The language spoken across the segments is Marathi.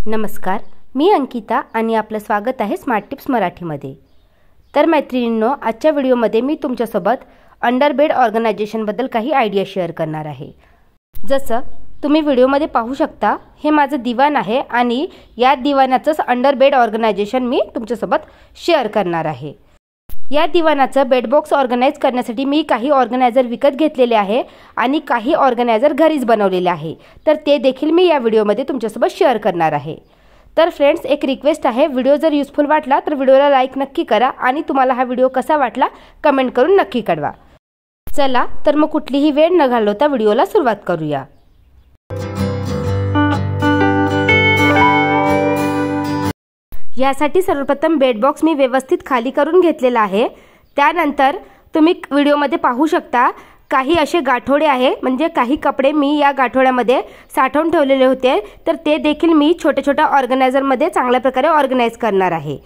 नमस्कार, मी अंकिता आणि आपलं स्वागत आहे स्मार्ट टिप्स मराठीमध्ये। तर मैत्रिणींनो, आजच्या व्हिडिओमध्ये मी तुमच्यासोबत अंडरबेड ऑर्गनायझेशनबद्दल काही आयडिया शेअर करणार आहे। जसं तुम्ही व्हिडिओमध्ये पाहू शकता, हे माझं दिवाण आहे आणि या दिवाणाचंच अंडरबेड ऑर्गनायझेशन मी तुमच्यासोबत शेअर करणार आहे। या दिवाणाचं बेड बॉक्स ऑर्गनाइज करण्यासाठी मी काही ऑर्गनायझर विकत घेतलेले आहे आणि काही ऑर्गनायझर घरीच बनवलेले आहे, तर ते देखील मी या व्हिडिओमध्ये तुमच्यासोबत शेअर करणार आहे। तर फ्रेंड्स, एक रिक्वेस्ट आहे, व्हिडिओ जर युजफुल वाटला तर व्हिडिओला लाईक नक्की करा आणि तुम्हाला हा व्हिडिओ कसा वाटला कमेंट करून नक्की कळवा। चला तर मग कुठलीही वेळ न घालवता व्हिडिओला सुरुवात करूया। यासाठी सर्वप्रथम बेड बॉक्स मी व्यवस्थित खाली करून घेतलेला आहे। त्यानंतर तुम्ही व्हिडिओमध्ये पाहू शकता, काही असे गाठोडे आहे, म्हणजे काही कपडे मी या गाठोड्यामध्ये साठवून ठेवलेले होते, तर ते देखील मी छोट्या छोट्या ऑर्गनायझरमध्ये चांगल्या प्रकारे ऑर्गनाइज करणार आहे।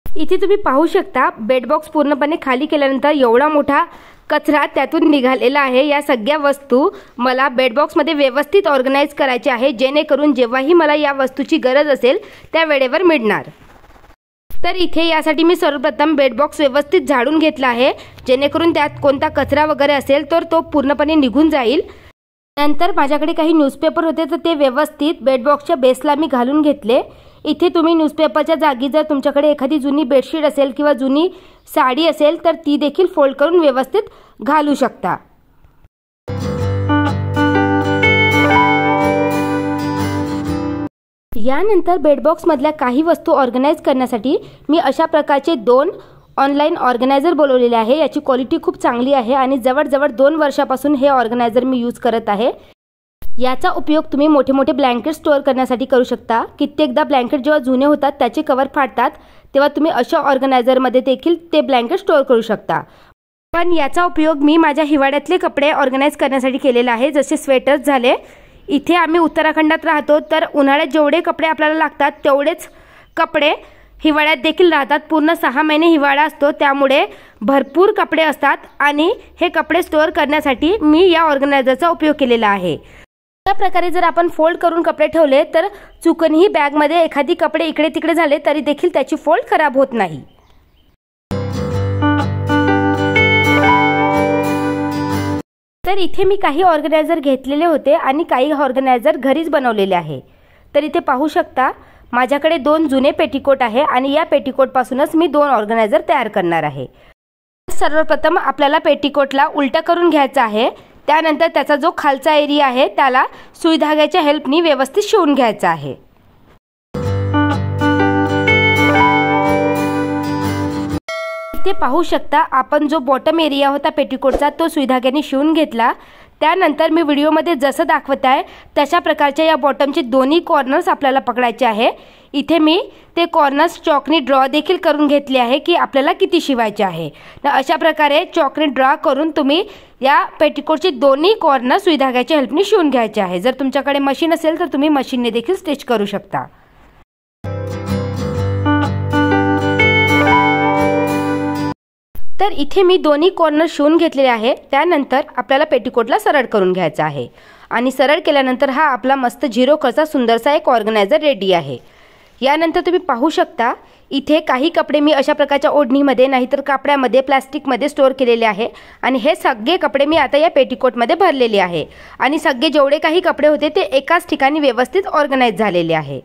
इथे तुम्ही पाहू शकता, बेड बॉक्स पूर्णपणे खाली केल्यानंतर एवढा मोठा कचरा त्यातून निघालेला आहे। या सगळ्या वस्तू मला बेड बॉक्समध्ये व्यवस्थित ऑर्गनाइज करायचे आहे, जेणेकरून जेव्हाही मला या वस्तूची गरज असेल त्या वेळेवर मिळणार। तर इथे यासाठी मी सर्वप्रथम बेड बॉक्स व्यवस्थित झाडून घेतला आहे, जेणेकरून त्यात कोणता कचरा वगैरे असेल तर तो पूर्णपणे निघून जाईल। नंतर माझ्याकडे काही न्यूजपेपर होते, तर ते व्यवस्थित बेड बॉक्सच्या बेसला मी घालून घेतले। इथे तुम्ही न्यूजपेपरच्या जागी जर तुमच्याकडे एखादी जुनी बेडशीट असेल किंवा जुनी साडी असेल तर ती देखील फोल्ड करून व्यवस्थित घालू शकता। यानंतर बेड बॉक्स मधल्या काही वस्तू ऑर्गनाइज करण्यासाठी मी अशा प्रकारचे 2 ऑनलाइन ऑर्गनायझर बोलवलेले आहे। याची क्वालिटी खूप चांगली आहे आणि जवळजवळ 2 वर्षापासून हे ऑर्गनायझर मी यूज करत आहे। याचा उपयोग तुम्ही मोठे मोठे ब्लँकेट स्टोअर करण्यासाठी करू शकता। कित्येकदा ब्लँकेट जेव्हा जुने होतात त्याचे कवर फाटतात, तेव्हा तुम्ही अशा ऑर्गनायझरमध्ये देखील ते ब्लँकेट स्टोअर करू शकता। पण याचा उपयोग मी माझ्या हिवाळ्यातले कपडे ऑर्गनाइज करण्यासाठी केलेला आहे, जसे स्वेटर्स झाले। इथे आम्ही उत्तराखंडात राहतो, तर उन्हाळ्यात जेवढे कपडे आपल्याला लागतात तेवढेच कपडे हिवाळ्यात देखील राहतात। पूर्ण 6 महिने हिवाळा असतो, त्यामुळे भरपूर कपडे असतात आणि हे कपडे स्टोअर करण्यासाठी मी या ऑर्गनायझरचा उपयोग केलेला आहे। या प्रकारे जर आपण फोल्ड करून कपडे ठेवले तर चुकूनही बॅगमध्ये एखादी कपडे इकडे तिकडे झाले तरी देखील त्याची फोल्ड खराब होत नाही। तर इथे मी काही ऑर्गनायझर घेतलेले होते आणि काही ऑर्गनायझर घरीच बनवलेले आहे। तर इथे पाहू शकता, माझ्याकडे 2 जुने पेटीकोट आहे आणि या पेटीकोट पासूनच मी 2 ऑर्गनायझर तयार करणार आहे। सर्वप्रथम आपल्याला पेटीकोटला उलटा करून घ्यायचा आहे। त्यानंतर त्याचा जो खालचा एरिया आहे त्याला सुई धाग्याच्या हेल्पनी व्यवस्थित शिवून घ्यायचा आहे। इथे पाहू शकता, आपण जो बॉटम एरिया होता पेटीकोटचा तो सुई धाग्याने शिवून घेतला। त्यानंतर मी व्हिडिओमध्ये जसं दाखवत आहे तशा प्रकारच्या या बॉटमचे दोन्ही कॉर्नर्स आपल्याला पकडायचे आहे। इथे मी ते कॉर्नर्स चॉकनी ड्रॉ देखील करून घेतले आहे की आपल्याला किती शिवायचे आहे। तर अशा प्रकारे चॉकनी ड्रॉ करून तुम्ही या पेटीकोटचे दोन्ही कॉर्नर सुई धाग्याच्या हेल्पने शिवून घ्यायचे आहे। जर तुमच्याकडे मशीन असेल तर तुम्ही मशीनने देखील स्टिच करू शकता। तर इथे मी दोन्ही कॉर्नर शिवून घेतलेले आहे। त्यानंतर आपल्याला पेटीकोटला सरळ करून घ्यायचा आहे आणि सरळ केल्यानंतर हा आपला मस्त 0 कलरचा सुंदरसा एक ऑर्गनायझर रेडी आहे। यानंतर तुम्ही पाहू शकता, इथे काही कपडे मी अशा प्रकारच्या ओढणीमध्ये नाहीतर कापड्यामध्ये प्लास्टिकमध्ये स्टोअर केलेले आहे आणि हे सगळे कपडे मी आता या पेटीकोटमध्ये भरलेले आहे आणि सगळे जेवढे काही कपडे होते ते एकाच ठिकाणी व्यवस्थित ऑर्गनाइज झालेले आहे।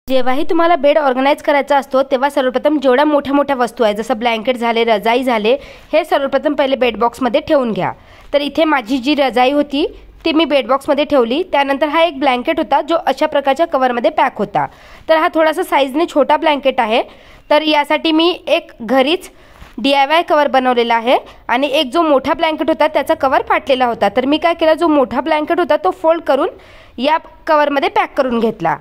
जेव्हाही तुम्हाला बेड ऑर्गनाइज करायचा असतो तेव्हा सर्वप्रथम जेवढ्या मोठ्या मोठ्या वस्तू आहेत, जसं ब्लँकेट झाले, रजाई झाले, हे सर्वप्रथम पहिले बेड बॉक्समध्ये ठेवून घ्या। तर इथे माझी जी रजाई होती ती मी बेड बॉक्समध्ये ठेवली। त्यानंतर हा एक ब्लँकेट होता जो अशा प्रकारच्या कवरमध्ये पॅक होता, तर हा थोडासा साईजने छोटा ब्लँकेट आहे। तर यासाठी मी एक घरीच DIY कवर बनवलेला आहे आणि एक जो मोठा ब्लँकेट होता त्याचा कवर फाटलेला होता, तर मी काय केलं, जो मोठा ब्लँकेट होता तो फोल्ड करून या कवरमध्ये पॅक करून घेतला।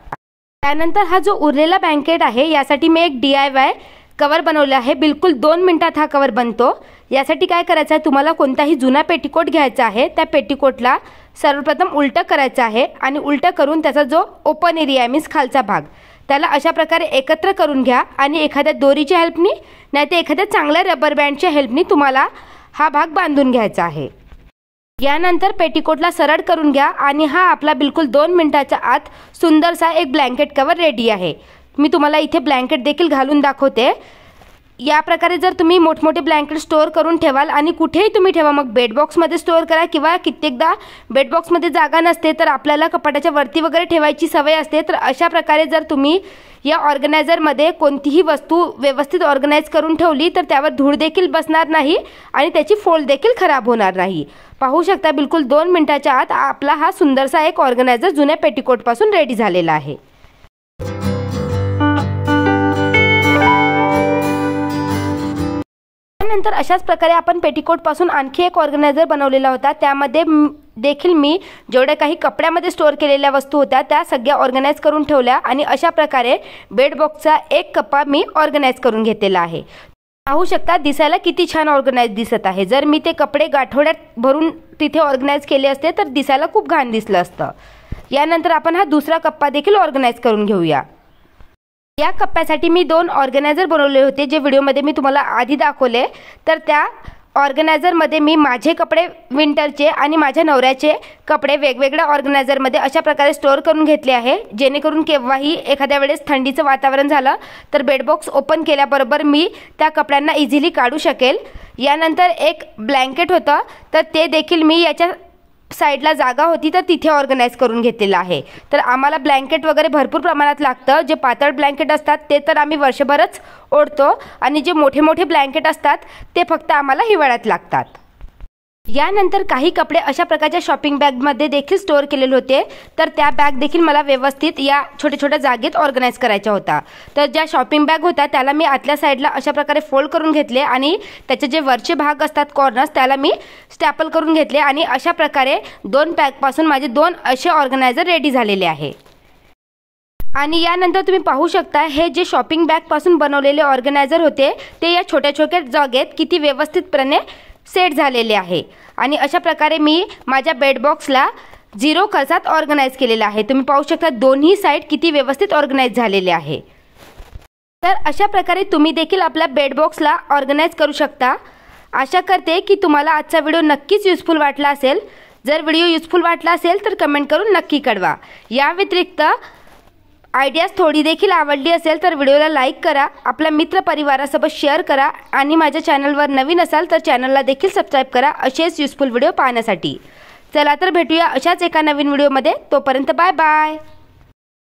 त्यानंतर हा जो उरलेला ब्लँकेट आहे यासाठी मी एक DIY कवर बनवला आहे। बिलकुल 2 मिनिटात हा कवर बनतो। यासाठी काय करायचं आहे, तुम्हाला कोणताही जुना पेटीकोट घ्यायचा आहे, त्या पेटीकोटला सर्वप्रथम उलटं करायचं आहे आणि उलटं करून त्याचा जो ओपन एरिया आहे मीन्स खालचा भाग त्याला अशा प्रकारे एकत्र करून घ्या आणि एखाद्या दोरीच्या हेल्पनी नाहीतर एखाद्या चांगल्या रबर बँडच्या हेल्पनी तुम्हाला हा भाग बांधून घ्यायचा आहे। यानंतर पेटीकोटला सरळ करून घ्या आणि हा आपला बिलकुल 2 मिनिटाच्या आत सुंदरसा एक ब्लँकेट कवर रेडी आहे। मी तुम्हाला इथे ब्लँकेट देखील घालून दाखवते। या प्रकारे जर तुम्ही मोठमोठे ब्लँकेट स्टोअर करून ठेवाल आणि कुठेही तुम्ही ठेवा, मग बेडबॉक्समध्ये स्टोअर करा किंवा कित्येकदा बेडबॉक्समध्ये जागा नसते तर आपल्याला कपाटाच्या वरती वगैरे ठेवायची सवय असते, तर अशा प्रकारे जर तुम्ही या ऑर्गनायझरमध्ये कोणतीही वस्तू व्यवस्थित ऑर्गनाइज करून ठेवली तर त्यावर धूळ देखील बसणार नाही आणि त्याची फोल्ड देखील खराब होणार नाही। पाहू शकता बिलकुल 2 मिनिटाच्या आत आपला हा सुंदरसा एक ऑर्गनायझर जुन्या पेटीकोटपासून रेडी झालेला आहे। नंतर अशाच प्रकारे आपण पेटीकोटपासून आणखी एक ऑर्गनायझर बनवलेला होता। त्यामध्ये देखील मी जेवढ्या काही कपड्यामध्ये स्टोअर केलेल्या वस्तू होत्या त्या सगळ्या ऑर्गनाइज करून ठेवल्या आणि अशा प्रकारे बेडबॉक्सचा एक कप्पा मी ऑर्गनाइज करून घेतलेला आहे। पाहू शकता दिसायला किती छान ऑर्गनाइज दिसत आहे। जर मी ते कपडे गाठोड्यात भरून तिथे ऑर्गनाइज केले असते तर दिसायला खूप घाण दिसलं असतं। यानंतर आपण हा दुसरा कप्पा देखील ऑर्गनाइज करून घेऊया। या कप्प्यासाठी मी 2 ऑर्गनायझर बनवले होते जे व्हिडिओमध्ये मी तुम्हाला आधी दाखवले। तर त्या ऑर्गनायझरमध्ये मी माझे कपडे विंटरचे आणि माझ्या नवऱ्याचे कपडे वेगवेगळ्या ऑर्गनायझरमध्ये अशा प्रकारे स्टोअर करून घेतले आहे, जेणेकरून केव्हाही एखाद्या वेळेस थंडीचं वातावरण झालं तर बेडबॉक्स ओपन केल्याबरोबर मी त्या कपड्यांना इझिली काढू शकेल। यानंतर एक ब्लँकेट होतं तर ते देखील मी याच्या साईडला जागा होती तर तिथे ऑर्गनाइज करून घेतलेला आहे। तर आम्हाला ब्लँकेट वगैरे भरपूर प्रमाणात लागतं। जे पातळ ब्लँकेट असतात ते तर आम्ही वर्षभरच ओढतो आणि जे मोठे मोठे ब्लँकेट असतात ते फक्त आम्हाला हिवाळ्यात लागतात। यानंतर काही कपडे अशा प्रकारच्या शॉपिंग बॅगमध्ये देखील स्टोअर केलेले होते, तर त्या बॅग देखील मला व्यवस्थित या छोट्या छोट्या जागेत ऑर्गनाइज करायच्या होत्या। तर ज्या शॉपिंग बॅग होत्या त्याला मी आतल्या साईडला अशा प्रकारे फोल्ड करून घेतले आणि त्याचे जे वरचे भाग असतात कॉर्नर्स त्याला मी स्टॅपल करून घेतले आणि अशा प्रकारे 2 बॅगपासून माझे 2 असे ऑर्गनायझर रेडी झालेले आहे। आणि यानंतर तुम्ही पाहू शकता हे जे शॉपिंग बॅगपासून बनवलेले ऑर्गनायझर होते ते या छोट्या छोट्या जागेत किती व्यवस्थितपणे सेट झालेले आहे आणि अशा प्रकारे मी माझ्या बेडबॉक्सला 0 खर्चात ऑर्गनाइज केलेला आहे। तुम्ही पाहू शकता दोन्ही साइड किती व्यवस्थित ऑर्गनाइज झालेले आहे। तर अशा प्रकारे तुम्ही देखील आपल्या बेडबॉक्सला ऑर्गनाइज करू शकता। आशा करते की तुम्हाला आजचा व्हिडिओ नक्कीच युजफुल वाटला असेल। जर व्हिडिओ युजफुल वाटला असेल तर कमेंट करून नक्की कळवा। या व्यतिरिक्त आयडियाज थोडी देखील आवडली असेल तर व्हिडिओला लाईक करा, आपल्या मित्र परिवारासोबत शेअर करा आणि माझ्या चॅनलवर नवीन असाल तर चॅनलला देखील सबस्क्राईब करा असेच युजफुल व्हिडिओ पाहण्यासाठी। चला तर भेटूया अशाच एका नवीन व्हिडिओमध्ये। तोपर्यंत बाय बाय।